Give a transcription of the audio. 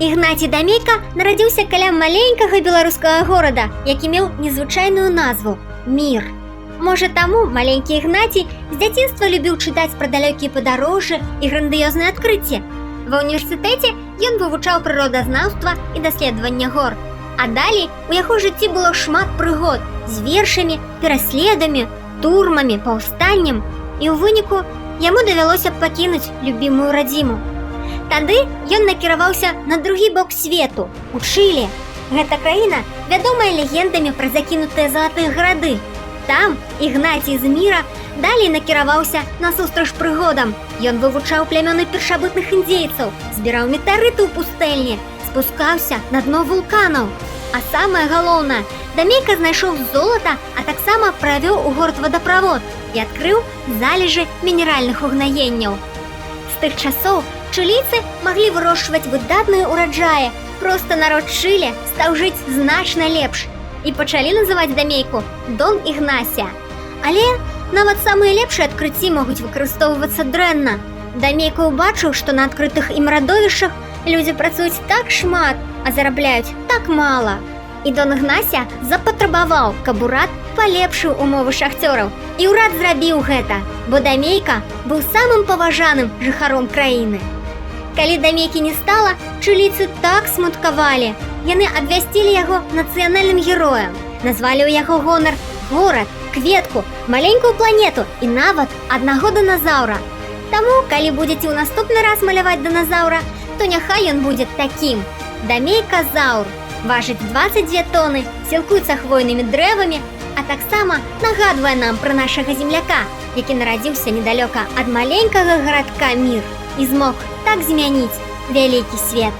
Ігнацій Дамейка нарадзіўся каля маленькага беларускага горада, які меў незвычайную назву Мір. Можа, таму маленькі Ігнацій з дзяцінства любіў чытаць пра далёкія падарожжы і грандыёзныя адкрыцці. Ва ўніверсітэце ён вывучаў прыродазнаўства і даследаванне гор. А далей у яго жыцці было шмат прыгод з вершамі, пераследамі, турмамі, паўстаннем, і ў выніку яму давялося пакінуць любімую радзіму. Тады ён накіраваўся на другі бок свету, у Чылі. Гэта краіна вядомая легендамі пра закінутыя залатыя гарады. Там Ігнацій з Міра далей накіраваўся насустрач прыгодам. Ён вывучаў плямёны першабытных індзейцаў, збіраў метарыты ў пустэльні, спускаўся на дно вулканаў. А самае галоўнае, Дамейка знайшоў золата, а таксама правёў у горад вадаправод і адкрыў залежы мінеральных угнаенняў. З тых часоў чылійцы маглі вырошчваць выдатныя ўраджаі. Проста народ Чылі стаў жыць значна лепш. І пачалі называць Дамейку Дон Ігнасія. Але нават самыя лепшыя адкрыцці могуць выкарыстоўвацца дрэнна. Дамейка ўбачыў, што на адкрытых ім радовішчах людзі працуюць так шмат, а зарабляюць так мала. І Дон Ігнасія запатрабаваў, каб урад палепшыў умовы шахцёраў. І ўрад зрабіў гэта, бо Дамейка быў самым паважаным жыхаром краіны. Калі Дамейкі не стала, чылійцы так смуткавалі. Яны абвясцілі яго нацыянальным героем, назвалі ў яго гонар горад, кветку, маленькую планету і нават аднаго дыназаўра. Таму, калі будзеце ў наступны раз маляваць дыназаўра, то няхай ён будзе такім. Дамейка-заўр. Важыць 22 тоны, сілкуецца хвойнымі дрэвамі, а таксама нагадвае нам пра нашага земляка, які нарадзіўся недалёка ад маленькага гарадка Мір і змог так змяніць вялікі свет.